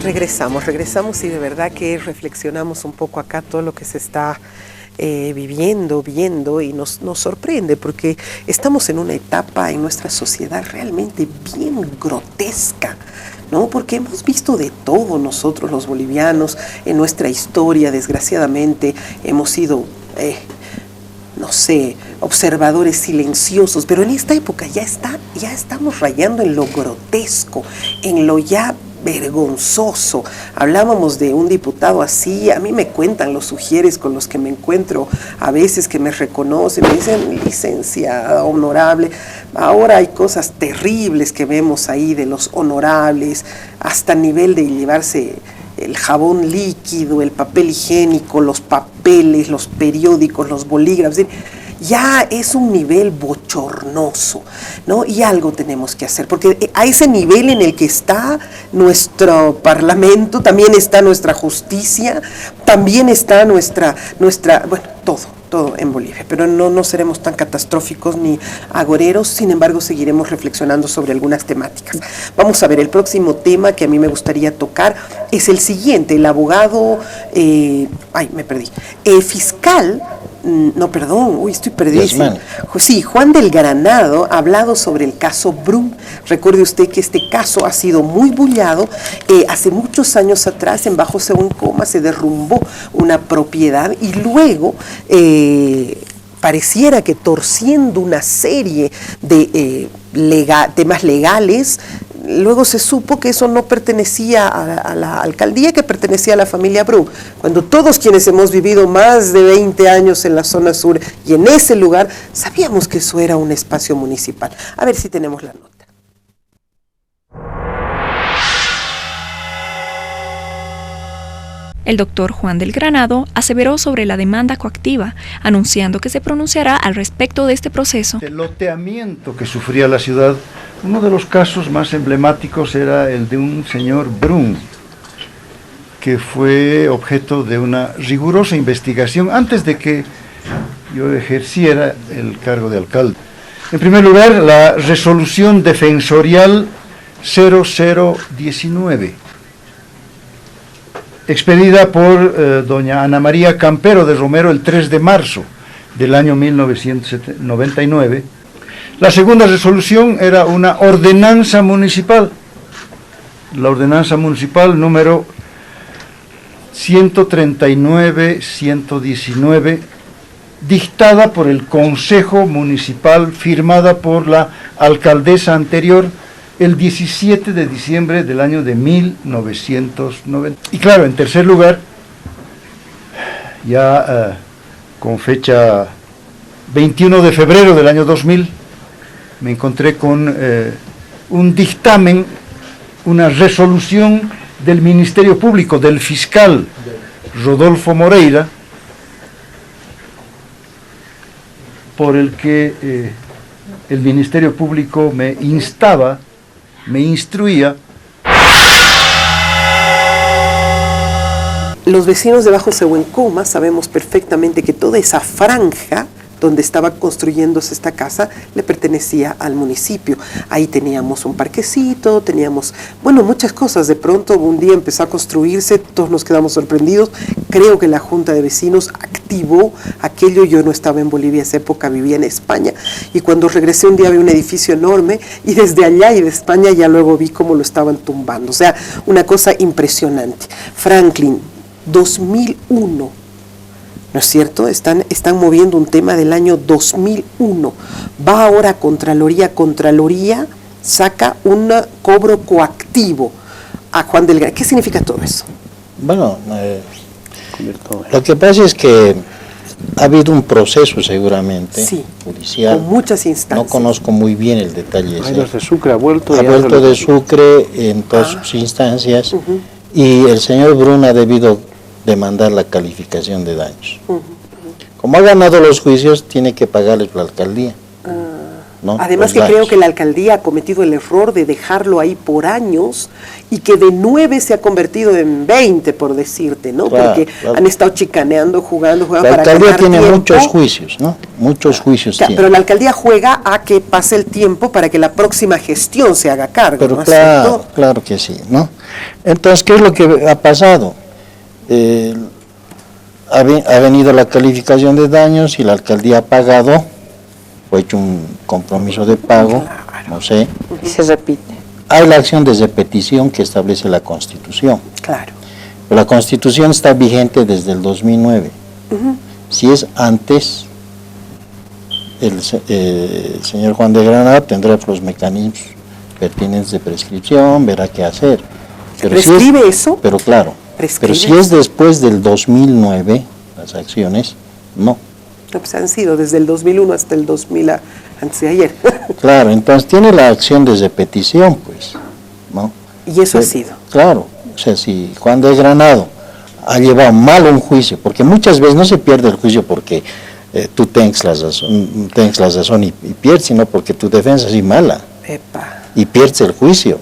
Regresamos y de verdad que reflexionamos un poco acá todo lo que se está viendo y nos sorprende porque estamos en una etapa en nuestra sociedad realmente bien grotesca, ¿no? Porque hemos visto de todo nosotros los bolivianos en nuestra historia, desgraciadamente hemos sido, no sé, observadores silenciosos, pero en esta época ya estamos rayando en lo grotesco, en lo ya vergonzoso. Hablábamos de un diputado así, a mí me cuentan los sugieres con los que me encuentro a veces que me reconocen, me dicen licenciada, honorable. Ahora hay cosas terribles que vemos ahí de los honorables, hasta el nivel de llevarse el jabón líquido, el papel higiénico, los papeles, los periódicos, los bolígrafos. Ya es un nivel bochornoso, ¿no? Y algo tenemos que hacer, porque a ese nivel en el que está nuestro parlamento, también está nuestra justicia, también está nuestra bueno, todo en Bolivia, pero no seremos tan catastróficos ni agoreros, sin embargo seguiremos reflexionando sobre algunas temáticas. Vamos a ver, el próximo tema que a mí me gustaría tocar es el siguiente, el abogado, fiscal, estoy perdidísimo. Sí, Juan del Granado ha hablado sobre el caso Brum. Recuerde usted que este caso ha sido muy bullado. Hace muchos años atrás, en Bajo Sehuencoma, se derrumbó una propiedad y luego pareciera que torciendo una serie de temas legales, luego se supo que eso no pertenecía a la alcaldía, que pertenecía a la familia Brum. Cuando todos quienes hemos vivido más de 20 años en la zona sur y en ese lugar, sabíamos que eso era un espacio municipal. A ver si tenemos la nota. El doctor Juan del Granado aseveró sobre la demanda coactiva, anunciando que se pronunciará al respecto de este proceso. El loteamiento que sufría la ciudad, uno de los casos más emblemáticos era el de un señor Brum, que fue objeto de una rigurosa investigación antes de que yo ejerciera el cargo de alcalde. En primer lugar, la resolución defensorial 0019, expedida por doña Ana María Campero de Romero el 3 de marzo del año 1999. La segunda resolución era una ordenanza municipal, la ordenanza municipal número 139-119, dictada por el Consejo Municipal, firmada por la alcaldesa anterior, el 17 de diciembre del año de 1990. Y claro, en tercer lugar, ya con fecha 21 de febrero del año 2000, me encontré con un dictamen, una resolución del Ministerio Público, del fiscal Rodolfo Moreira, por el que el Ministerio Público me instruía. Los vecinos de Bajo Sehuencoma sabemos perfectamente que toda esa franja donde estaba construyéndose esta casa le pertenecía al municipio. Ahí teníamos un parquecito, teníamos, muchas cosas. De pronto un día empezó a construirse, todos nos quedamos sorprendidos. Creo que la Junta de Vecinos activó aquello. Yo no estaba en Bolivia esa época, vivía en España, y cuando regresé un día vi un edificio enorme, y desde allá y de España ya luego vi cómo lo estaban tumbando. O sea, una cosa impresionante. Franklin, 2001, ¿no es cierto? Están moviendo un tema del año 2001. Va ahora a Contraloría saca un cobro coactivo a Juan del Granado. ¿Qué significa todo eso? Bueno, lo que pasa es que ha habido un proceso seguramente, sí, judicial, con muchas instancias. No conozco muy bien el detalle. De Sucre ha vuelto de Sucre en todas sus instancias, y el señor Brum ha debido demandar la calificación de daños. Como ha ganado los juicios, tiene que pagarles la alcaldía. ¿no? Además que creo que la alcaldía ha cometido el error de dejarlo ahí por años y que de 9 se ha convertido en 20, por decirte, ¿no? Claro, porque han estado chicaneando, jugando la para alcaldía ganar tiene tiempo. muchos juicios, ¿no? Muchos juicios tiene. Pero la alcaldía juega a que pase el tiempo para que la próxima gestión se haga cargo, Pero ¿no? claro, claro que sí, ¿no? Entonces, ¿qué es lo que ha pasado? Ha venido la calificación de daños y la alcaldía ha pagado, o hecho un compromiso de pago, no sé. Y se repite. Hay la acción de repetición que establece la Constitución. Claro. Pero la Constitución está vigente desde el 2009. Si es antes, el señor Juan de Granado tendrá los mecanismos pertinentes de prescripción, verá qué hacer. Pero ¿Prescribe eso? Pero claro, pero si es después del 2009, las acciones, no. Pues han sido desde el 2001 hasta el 2000, antes de ayer. Claro, entonces tiene la acción de repetición, pues, ¿no? Y eso ha sido. Claro, o sea, si Juan de Granado ha llevado mal un juicio, porque muchas veces no se pierde el juicio porque tú tengas la razón y pierdes, sino porque tu defensa es mala. Epa. Y pierdes el juicio.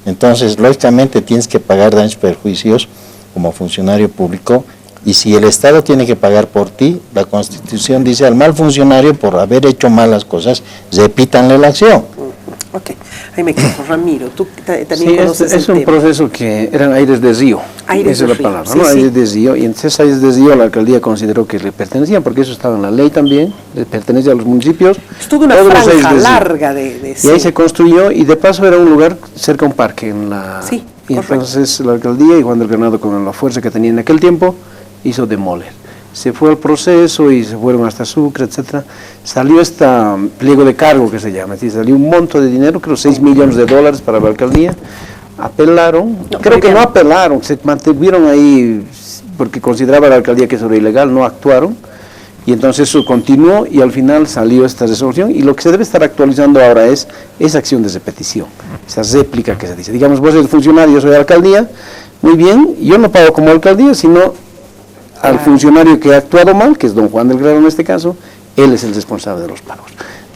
Entonces, lógicamente tienes que pagar daños y perjuicios como funcionario público, y si el Estado tiene que pagar por ti, la Constitución dice al mal funcionario por haber hecho malas cosas, repítanle la acción. Ok, ahí me quedo. Ramiro, tú también Sí, conoces es el un tema. proceso que eran aires de río. Aires esa de es río, la palabra, sí, ¿no? sí. Aires de río, y entonces aires de río la alcaldía consideró que le pertenecían, porque eso estaba en la ley también, le pertenece a los municipios. Es toda una todos los aires franja de río. larga de Y ahí se construyó, y de paso era un lugar cerca a un parque. Sí, y correcto. entonces la alcaldía y Juan del Granado, con la fuerza que tenía en aquel tiempo, hizo demoler. Se fue al proceso y se fueron hasta Sucre, etcétera. Salió este pliego de cargo que se llama, ¿sí? Salió un monto de dinero, creo $6 millones para la alcaldía. Apelaron, creo que no apelaron, se mantuvieron ahí porque consideraba la alcaldía que eso era ilegal, no actuaron. Y entonces eso continuó y al final salió esta resolución, y lo que se debe estar actualizando ahora es esa acción de repetición, esa réplica que se dice. Digamos, vos eres funcionario, yo soy de la alcaldía, muy bien, yo no pago como alcaldía, sino al funcionario que ha actuado mal, que es don Juan del Granado en este caso, él es el responsable de los pagos.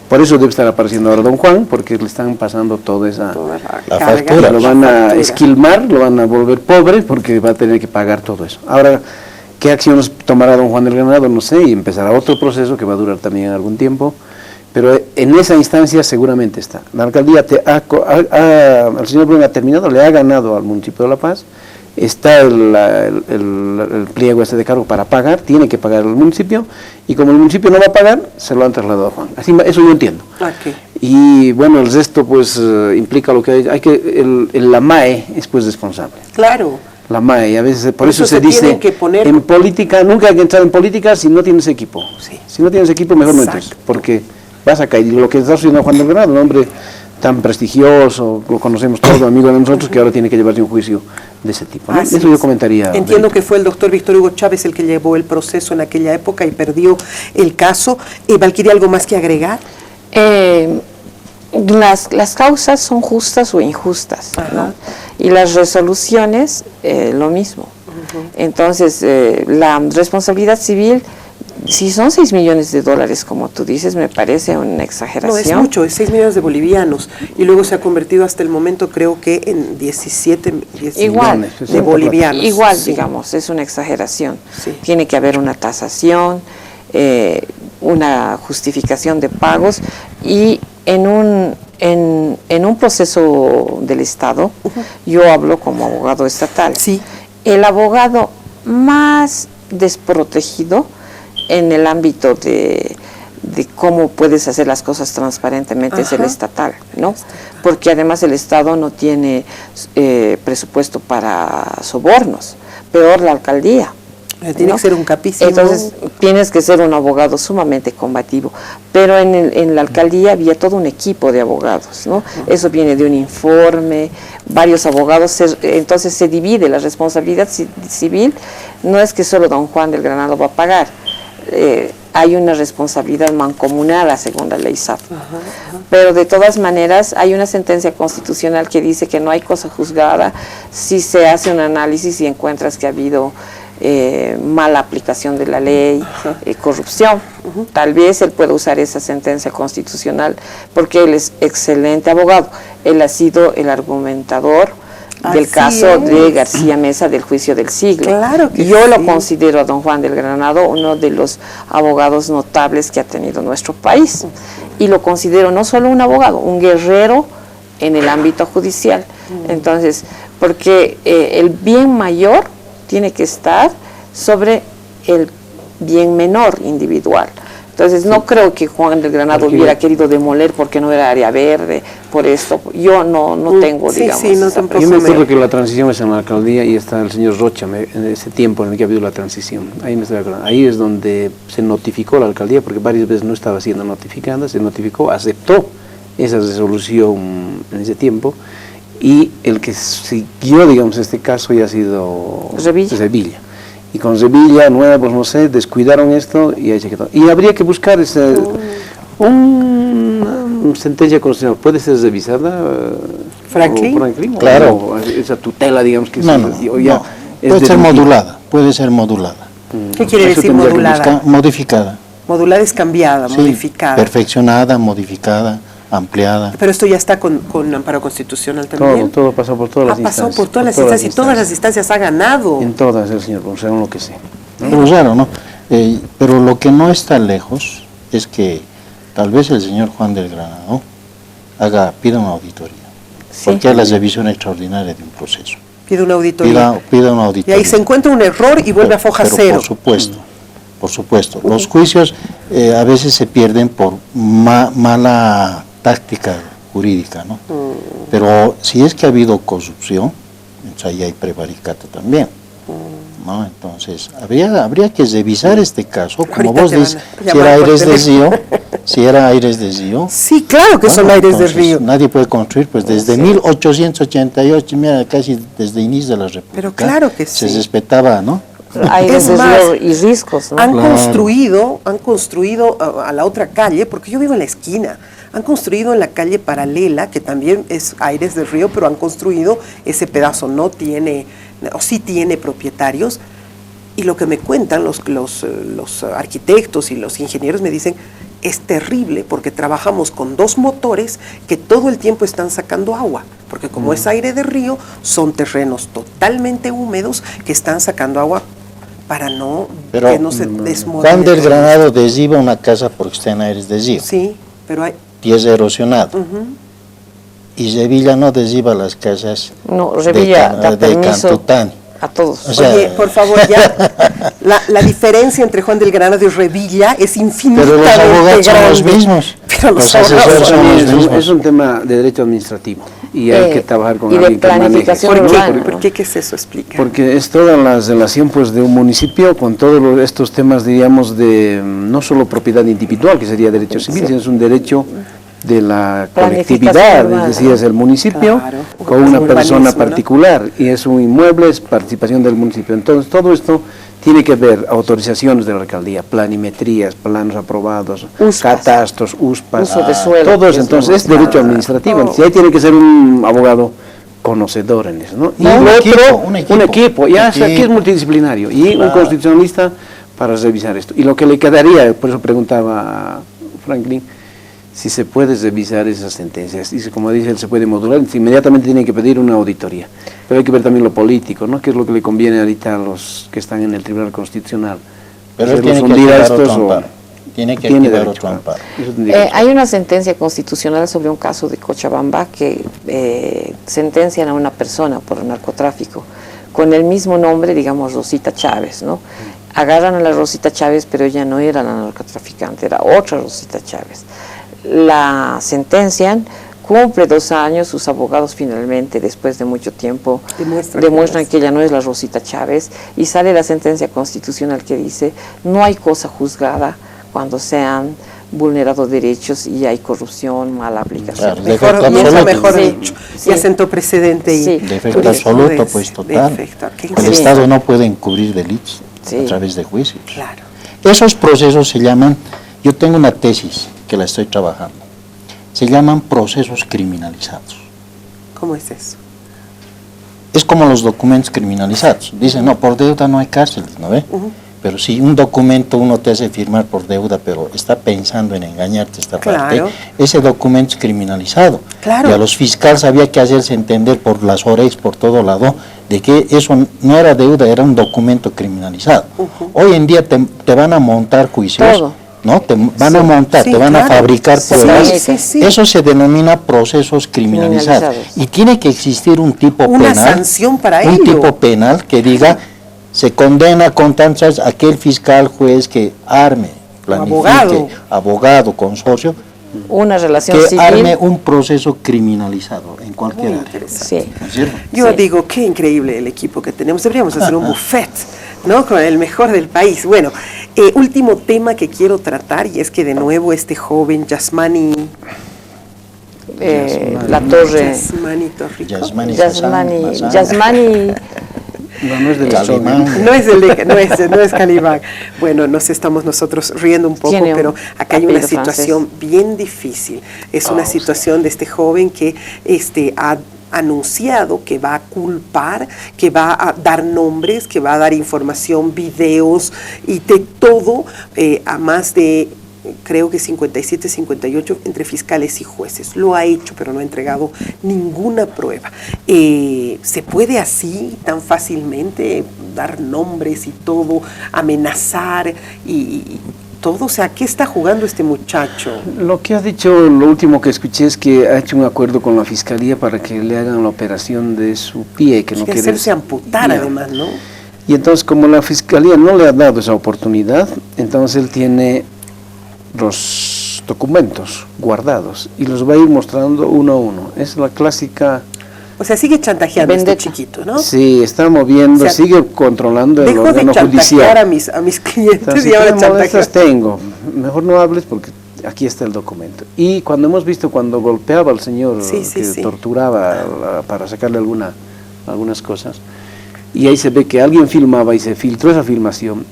Por eso debe estar apareciendo ahora don Juan, porque le están pasando toda la factura. Lo van a esquilmar, lo van a volver pobre, porque va a tener que pagar todo eso. Ahora, ¿qué acciones tomará don Juan del Granado? No sé, y empezará otro proceso que va a durar también algún tiempo, pero en esa instancia seguramente está. La alcaldía, el señor Brun ha terminado, le ha ganado al municipio de La Paz, está el pliego este de cargo para pagar, tiene que pagar el municipio, y como el municipio no va a pagar, se lo han trasladado a Juan. Así, eso yo entiendo. Okay. Y bueno, el resto pues implica lo que hay que, la MAE es pues responsable. Claro. La MAE, a veces, por eso se dice, tienen que poner... en política, nunca hay que entrar en política si no tienes equipo. Sí. Si no tienes equipo, mejor no Exacto. entres, porque vas a caer. Y lo que está haciendo Juan del Granado, un hombre tan prestigioso, lo conocemos todos, amigo de nosotros, que ahora tiene que llevarse un juicio de ese tipo, ¿no? Eso yo comentaría. Entiendo que fue el doctor Víctor Hugo Chávez el que llevó el proceso en aquella época y perdió el caso. Valquiria, ¿algo más que agregar? Las causas son justas o injustas, ¿no? Y las resoluciones, lo mismo. Entonces, la responsabilidad civil, si son $6 millones, como tú dices, me parece una exageración. No, es mucho, es 6 millones de bolivianos. Y luego se ha convertido hasta el momento, creo que en 17 Igual, millones de bolivianos. Igual, sí. Digamos, es una exageración. Sí. Tiene que haber una tasación, una justificación de pagos, y en un proceso del Estado, yo hablo como abogado estatal. Sí. El abogado más desprotegido en el ámbito de cómo puedes hacer las cosas transparentemente es el estatal, ¿no? Porque además el Estado no tiene presupuesto para sobornos, peor la alcaldía. Tiene que ser un capísimo. Entonces tienes que ser un abogado sumamente combativo, pero en la alcaldía había todo un equipo de abogados, ¿no? Eso viene de un informe, varios abogados, entonces se divide la responsabilidad civil. No es que solo don Juan del Granado va a pagar, hay una responsabilidad mancomunada según la ley SAF. Pero de todas maneras hay una sentencia constitucional que dice que no hay cosa juzgada si se hace un análisis y encuentras que ha habido mala aplicación de la ley, corrupción. Tal vez él pueda usar esa sentencia constitucional porque él es excelente abogado. Él ha sido el argumentador del caso de García Mesa del juicio del siglo. Claro que yo sí. lo considero a don Juan del Granado uno de los abogados notables que ha tenido nuestro país. Y lo considero no solo un abogado, un guerrero en el ámbito judicial. Entonces, porque el bien mayor tiene que estar sobre el bien menor individual. Entonces, no creo que Juan del Granado hubiera querido demoler porque no era área verde, por esto. Yo no tengo, digamos. Sí, no, tampoco. Yo me acuerdo que la transición es en la alcaldía y está el señor Rocha, en ese tiempo en el que ha habido la transición. Ahí me estoy acordando. Ahí es donde se notificó la alcaldía, porque varias veces no estaba siendo notificada, se notificó, aceptó esa resolución en ese tiempo, y el que siguió, digamos, este caso ya ha sido Revilla. Y con Revilla, Nueva, pues no sé, descuidaron esto y ahí se quedó. Y habría que buscar una sentencia constitucional. ¿Puede ser revisada, Franklin? Claro. O esa tutela, digamos que puede ser modulada, puede ser modulada. ¿Qué quiere decir modulada? Modificada. Modulada es cambiada, Sí, modificada. perfeccionada, modificada, ampliada. Pero esto ya está con amparo constitucional también. Todo pasó por todas las Ha instancias. pasado por todas las instancias y todas las instancias ha ganado. En todas, el señor, según lo que sé. Pero claro, ¿no? Pero lo que no está lejos es que tal vez el señor Juan del Granado pida una auditoría. Porque es la revisión extraordinaria de un proceso. Pide una auditoría. Pida una auditoría. Y ahí se encuentra un error y vuelve a foja cero. Por supuesto. Los juicios a veces se pierden por mala táctica jurídica, ¿no? Pero si es que ha habido corrupción, entonces ahí hay prevaricato también, ¿no? Entonces habría que revisar este caso, como Ahorita vos dices, si era Aires de Río. Sí, claro que son Aires de Río. Nadie puede construir, pues desde 1888, mira, casi desde el inicio de la República. Pero claro que sí. Se respetaba, ¿no? Aires de Río y riscos, ¿no? Han construido a la otra calle, porque yo vivo en la esquina. Han construido en la calle paralela, que también es Aires del Río, pero han construido ese pedazo, no tiene, o sí tiene propietarios. Y lo que me cuentan los arquitectos y los ingenieros me dicen, es terrible porque trabajamos con 2 motores que todo el tiempo están sacando agua, porque como es aire de río, son terrenos totalmente húmedos que están sacando agua para que no se desmorone. Juan del Granado deshiba una casa porque está en Aires de Río. Sí, pero hay... Tierra erosionada. Y Revilla no deshiba las casas de Cantutani. A todos. O sea, oye, por favor, ya. La diferencia entre Juan del Granado y Revilla es infinitamente pero los abogados son los mismos. Pero los asesores son los mismos. Es un tema de derecho administrativo y hay que trabajar con alguien de planificación que maneje. urbana. ¿Por qué? ¿Qué es eso? Explica. Porque es toda la relación, pues, de un municipio con todos estos temas, diríamos, de no solo propiedad individual, que sería derecho civil, sino es un derecho de la colectividad, es decir, es el municipio con una persona particular, ¿no? Y es un inmueble, es participación del municipio. Entonces, todo esto tiene que ver autorizaciones de la alcaldía, planimetrías, planos aprobados, catastros, USPAs, uso de suelo, todo eso. Entonces, es derecho administrativo. Entonces, ahí tiene que ser un abogado conocedor en eso, ¿no? Y un equipo, ya aquí es multidisciplinario, y un constitucionalista para revisar esto. Y lo que le quedaría, por eso preguntaba Franklin, si se puede revisar esas sentencias. Dice, como dice él, se puede modular, inmediatamente tiene que pedir una auditoría. Pero hay que ver también lo político, ¿no? ¿Qué es lo que le conviene ahorita a los que están en el Tribunal Constitucional? Pero él tiene que activar otro amparo. Tiene que activar otro amparo. Hay una sentencia constitucional sobre un caso de Cochabamba que sentencian a una persona por narcotráfico con el mismo nombre, digamos, Rosita Chávez, ¿no? Agarran a la Rosita Chávez, pero ella no era la narcotraficante, era otra Rosita Chávez. La sentencian, cumple 2 años, sus abogados finalmente, después de mucho tiempo, demuestran que ella no es la Rosita Chávez, y sale la sentencia constitucional que dice, no hay cosa juzgada cuando se han vulnerado derechos y hay corrupción, mala aplicación. Claro, mejor dicho, ya sentó precedente y... De efecto absoluto, pues total. El Estado no puede encubrir delitos a través de juicios. Claro. Esos procesos se llaman, yo tengo una tesis que la estoy trabajando, se llaman procesos criminalizados. ¿Cómo es eso? es como los documentos criminalizados. Dicen, no, por deuda no hay cárceles, ¿no ve? Pero si un documento uno te hace firmar por deuda, pero está pensando en engañarte esta parte, ese documento es criminalizado. Claro. Y a los fiscales había que hacerse entender por las orejas, por todo lado, de que eso no era deuda, era un documento criminalizado. Hoy en día te van a montar juicios. Todo. ¿No? Te van a montar, te van a fabricar pruebas. Eso se denomina procesos criminalizados. Y tiene que existir un tipo una penal, sanción para ello. Un tipo penal que diga, se condena con tantas aquel fiscal, juez que arme, planifique, abogado, consorcio, una relación que civil, arme un proceso criminalizado en cualquier área. Sí. Yo digo, qué increíble el equipo que tenemos. Deberíamos hacer un buffet, ¿no? Con el mejor del país. Bueno, último tema que quiero tratar, y es que de nuevo este joven Yasmani La Torre, Yasmani no es del Calimán. No es Calimán. Bueno, nos estamos nosotros riendo un poco, pero acá hay una situación bien difícil. Es una situación de este joven que ha anunciado que va a culpar, que va a dar nombres, que va a dar información, videos y de todo a más de, creo que 57, 58 entre fiscales y jueces. Lo ha hecho, pero no ha entregado ninguna prueba. ¿Se puede así tan fácilmente dar nombres y todo, amenazar y todo? O sea, ¿qué está jugando este muchacho? Lo que has dicho, lo último que escuché es que ha hecho un acuerdo con la fiscalía para que le hagan la operación de su pie, que no quiere hacerse amputar además, ¿no? Y entonces, como la fiscalía no le ha dado esa oportunidad, entonces él tiene los documentos guardados y los va a ir mostrando uno a uno. Es la clásica... O sea, sigue chantajeando este chiquito, ¿no? Sí, está moviendo, sigue controlando el órgano judicial. A mis clientes. Entonces, y ahora molestias tengo, mejor no hables porque aquí está el documento. Y cuando hemos visto cuando golpeaba al señor, torturaba para sacarle algunas cosas, y ahí se ve que alguien filmaba y se filtró esa filmación,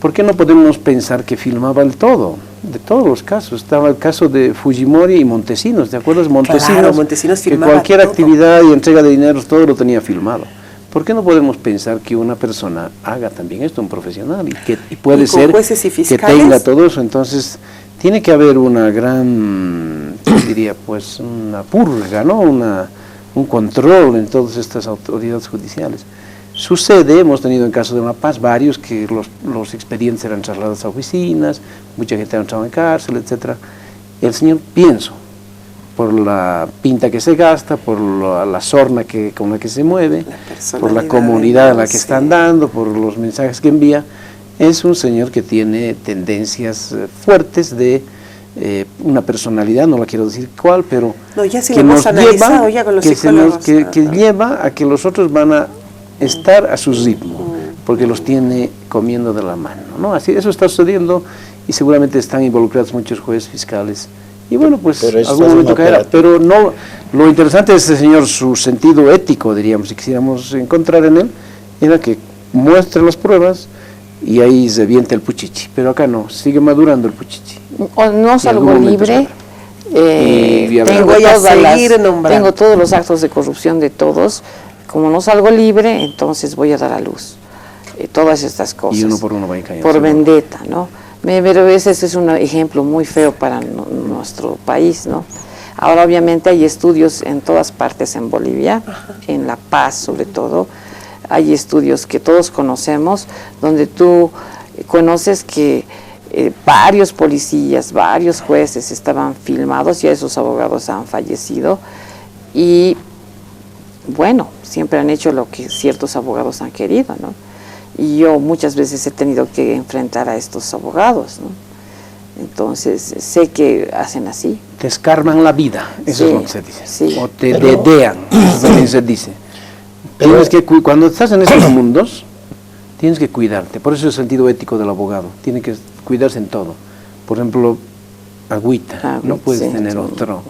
¿por qué no podemos pensar que filmaba el todo? De todos los casos. Estaba el caso de Fujimori y Montesinos, ¿te acuerdas? Montesinos que cualquier actividad y entrega de dinero, todo lo tenía filmado. ¿Por qué no podemos pensar que una persona haga también esto, un profesional, y puede ser que tenga todo eso? Entonces, tiene que haber una gran, diría, pues, una purga, ¿no? Un control en todas estas autoridades judiciales. Sucede, hemos tenido en caso de La Paz varios que los expedientes eran trasladados a oficinas, mucha gente ha entrado en cárcel, etc. El señor, pienso, por la pinta que se gasta, por la sorna con la que se mueve, por la comunidad a la que está andando, por los mensajes que envía, es un señor que tiene tendencias fuertes de una personalidad, no la quiero decir cuál, pero que nos lleva, ya con los psicólogos, que lleva a que los otros van a estar a su ritmo, porque los tiene comiendo de la mano, ¿no? Así, eso está sucediendo y seguramente están involucrados muchos jueces, fiscales, y bueno, pues algún momento caerá, pero no, lo interesante de este señor, su sentido ético, diríamos, si quisiéramos encontrar en él, era que muestre las pruebas y ahí se viente el puchichi, pero acá no, sigue madurando el puchichi. No salgo libre. Tengo todos los actos de corrupción de todos. Como no salgo libre, entonces voy a dar a luz todas estas cosas. Y uno por uno va a caer. Por vendetta, ¿no? Pero ese es un ejemplo muy feo para nuestro país, ¿no? Ahora, obviamente, hay estudios en todas partes en Bolivia, en La Paz sobre todo. Hay estudios que todos conocemos, donde tú conoces que varios policías, varios jueces estaban filmados, ya esos abogados han fallecido, y bueno, siempre han hecho lo que ciertos abogados han querido, ¿no? Y yo muchas veces he tenido que enfrentar a estos abogados, ¿no? Entonces, sé que hacen así. Te escarban la vida, eso es lo que se dice. O te dedean, eso también se dice. Tienes que, cuando estás en esos mundos, tienes que cuidarte. Por eso el sentido ético del abogado. Tiene que cuidarse en todo. Por ejemplo, agüita, no puedes tener otro.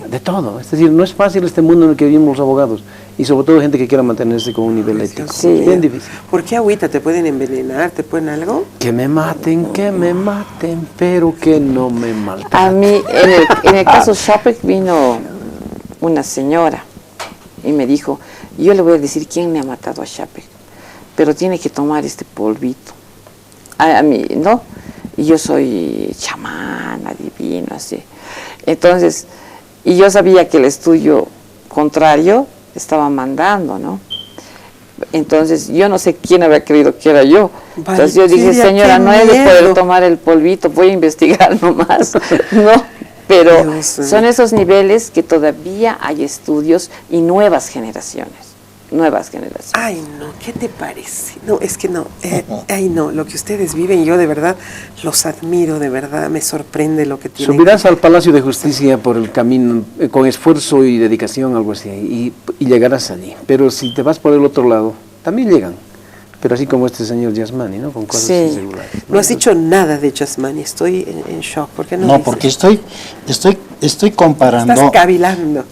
De todo, es decir, no es fácil este mundo en el que vivimos los abogados y sobre todo gente que quiera mantenerse con un nivel ético, bien difícil. ¿Por qué agüita? ¿Te pueden envenenar? ¿Te pueden algo? Que me maten, pero que no me maltraten. A mí, en el caso Chapek vino una señora y me dijo, yo le voy a decir quién me ha matado a Chape, pero tiene que tomar este polvito. A mí, ¿no? Y yo soy chamán, adivino, así. Entonces, y yo sabía que el estudio contrario estaba mandando, ¿no? Entonces, yo no sé quién había creído que era yo. Entonces yo dije, señora, no he de poder tomar el polvito, voy a investigar nomás, ¿no? Pero son esos niveles que todavía hay estudios y nuevas generaciones. Ay, no, ¿qué te parece? No, es que no, ay, no, lo que ustedes viven, yo de verdad los admiro, de verdad, me sorprende lo que tienen. Subirás al Palacio de Justicia por el camino, con esfuerzo y dedicación, algo así, y llegarás allí. Pero si te vas por el otro lado, también llegan. Pero así como este señor Yasmani, ¿no? Con cosas irregulares. No has dicho nada de Yasmani, estoy en shock. ¿Por qué no No, dices? porque estoy comparando Estás cavilando.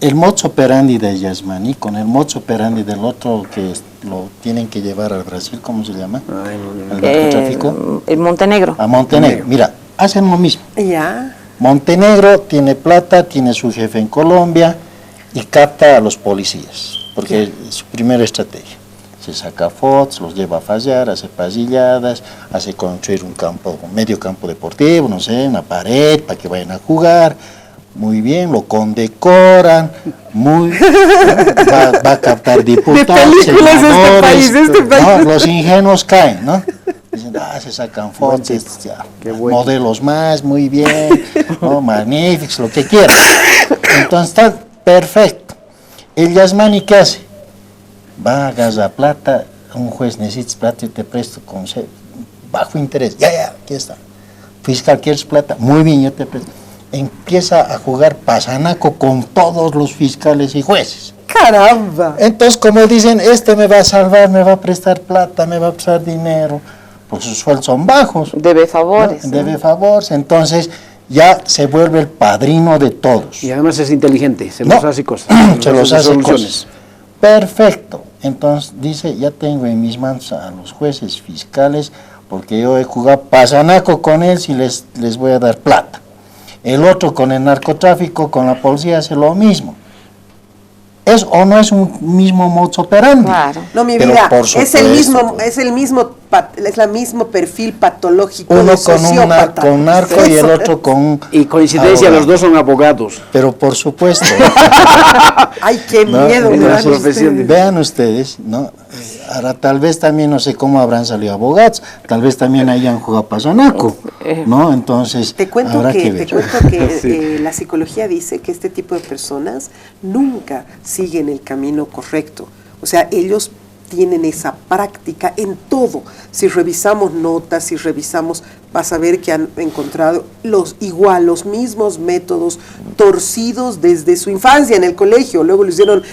el modus operandi de Yasmani con el modus operandi del otro que lo tienen que llevar al Brasil, ¿cómo se llama? El narcotráfico. El Montenegro. A Montenegro. Mira, hacen lo mismo. Ya. Montenegro tiene plata, tiene su jefe en Colombia y capta a los policías, porque es su primera estrategia. Se saca fotos, los lleva a fallar, hace pasilladas, hace construir un medio campo deportivo, no sé, una pared para que vayan a jugar. Muy bien, lo condecoran, va a captar diputados, De películas senadores, este país. ¿no? Los ingenuos caen, ¿no? Dicen, se sacan fotos, modelos más, muy bien, ¿no? Magníficos, lo que quieran. Entonces está perfecto. El Yasmani, ¿qué hace? Va, agarra plata, un juez necesitas plata y te presto con bajo interés. Ya, aquí está. Fiscal, ¿quieres plata? Muy bien, yo te presto. Empieza a jugar pasanaco con todos los fiscales y jueces. ¡Caramba! Entonces, como dicen, me va a salvar, me va a prestar plata, me va a prestar dinero, pues sus sueldos son bajos. Debe favores. ¿no? Debe favores, entonces ya se vuelve el padrino de todos. Y además es inteligente, los hace cosas. Se los hace cosas. Perfecto. Entonces dice, ya tengo en mis manos a los jueces fiscales, porque yo he jugado pasanaco con él si les voy a dar plata. El otro con el narcotráfico, con la policía hace lo mismo. ¿Es o no es un mismo modus operandi? Claro. No, mi Pero vida, por supuesto, es el mismo perfil patológico. Uno de con narco y el otro con... Y coincidencia, abogado. los dos son abogados. Pero por supuesto. Ay, qué miedo. de la ¿verdad? profesión. Vean ustedes, ¿no? Ahora tal vez también, no sé cómo habrán salido abogados, tal vez también hayan jugado pasanaco, ¿no? Entonces, Te cuento habrá que, que ver. sí. La psicología dice que este tipo de personas nunca siguen el camino correcto. O sea, ellos tienen esa práctica en todo. Si revisamos notas, si revisamos, vas a ver que han encontrado los mismos métodos torcidos desde su infancia en el colegio. Luego lo hicieron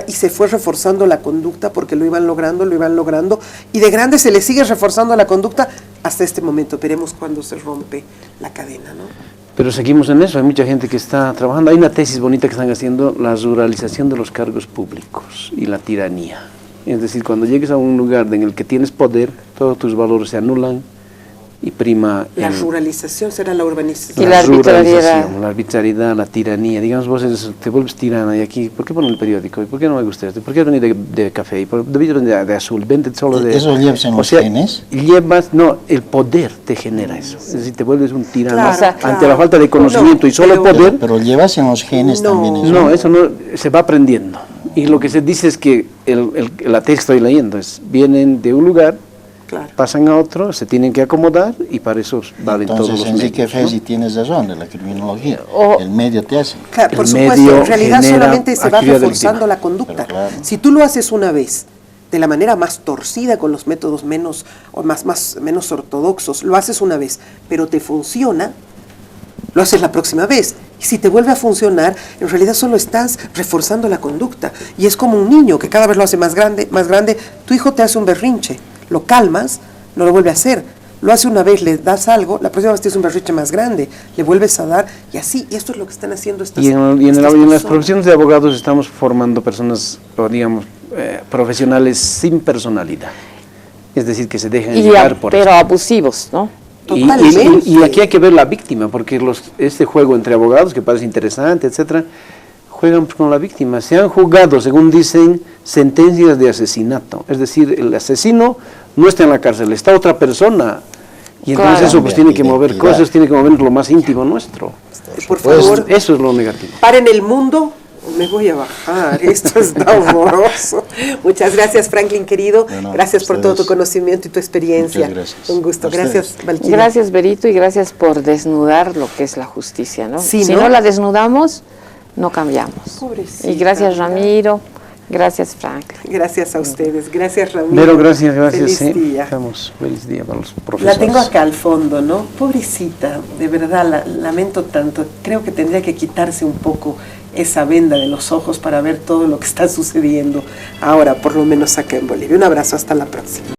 y se fue reforzando la conducta porque lo iban logrando y de grande se les sigue reforzando la conducta hasta este momento. Veremos cuándo se rompe la cadena, ¿no? Pero seguimos en eso, hay mucha gente que está trabajando. Hay una tesis bonita que están haciendo, la ruralización de los cargos públicos y la tiranía. Es decir, cuando llegues a un lugar en el que tienes poder, todos tus valores se anulan y prima... La ruralización será la urbanización. Y la arbitrariedad. La arbitrariedad, la tiranía. Digamos, vos te vuelves tirana y aquí, ¿por qué ponen el periódico? ¿Y por qué no me gusta esto? ¿Por qué venir de café? ¿Y por qué venir de azul? Vente solo de... ¿Eso llevas en los genes? El poder te genera eso. Es decir, te vuelves un tirano Claro, ante la falta de conocimiento y solo poder. Pero llevas en los genes también eso. No, eso no, se va aprendiendo. Y lo que se dice es que la tesis que estoy leyendo es, vienen de un lugar, Claro. pasan a otro, se tienen que acomodar y para eso valen todos los Entonces, Enrique medios, ¿no? Fesi tienes razón de la criminología. El medio te hace. Claro, por El supuesto, medio en realidad genera solamente se va actividad reforzando delictiva. la conducta. Pero claro. Si tú lo haces una vez de la manera más torcida, con los métodos menos ortodoxos, lo haces una vez, pero te funciona, lo haces la próxima vez. Y si te vuelve a funcionar, en realidad solo estás reforzando la conducta. Y es como un niño que cada vez lo hace más grande, más grande. Tu hijo te hace un berrinche, lo calmas, no lo vuelve a hacer. Lo hace una vez, le das algo, la próxima vez tienes un berrinche más grande, le vuelves a dar, y así. Y esto es lo que están haciendo estas personas. Y en las profesiones de abogados estamos formando personas, o digamos, profesionales sin personalidad. Es decir, que se dejan llevar por pero eso. abusivos, ¿no? Y aquí hay que ver la víctima, porque este juego entre abogados, que parece interesante, etcétera, juegan con la víctima. Se han juzgado, según dicen, sentencias de asesinato. Es decir, el asesino no está en la cárcel, está otra persona. Y entonces Claro. eso pues tiene que mover Identidad. cosas, tiene que mover lo más íntimo nuestro. Por favor, Eso es lo negativo. paren el mundo. Me voy a bajar, esto está horroroso. Muchas gracias, Franklin, querido. Bueno, gracias por todo tu ustedes. conocimiento y tu experiencia. Muchas gracias. Un gusto. A ustedes. Gracias, Valquíria. Gracias, Berito, y gracias por desnudar lo que es la justicia, ¿no? Sí, si ¿no? no la desnudamos, no cambiamos. Pobrecita, Y gracias, ¿verdad? Ramiro, gracias, Franklin. Gracias a ustedes. Gracias, Ramiro. Pero gracias. Feliz día. Estamos, feliz día para los La profesores. tengo acá al fondo, ¿no? Pobrecita, de verdad, lamento tanto. Creo que tendría que quitarse un poco esa venda de los ojos para ver todo lo que está sucediendo ahora, por lo menos acá en Bolivia. Un abrazo, hasta la próxima.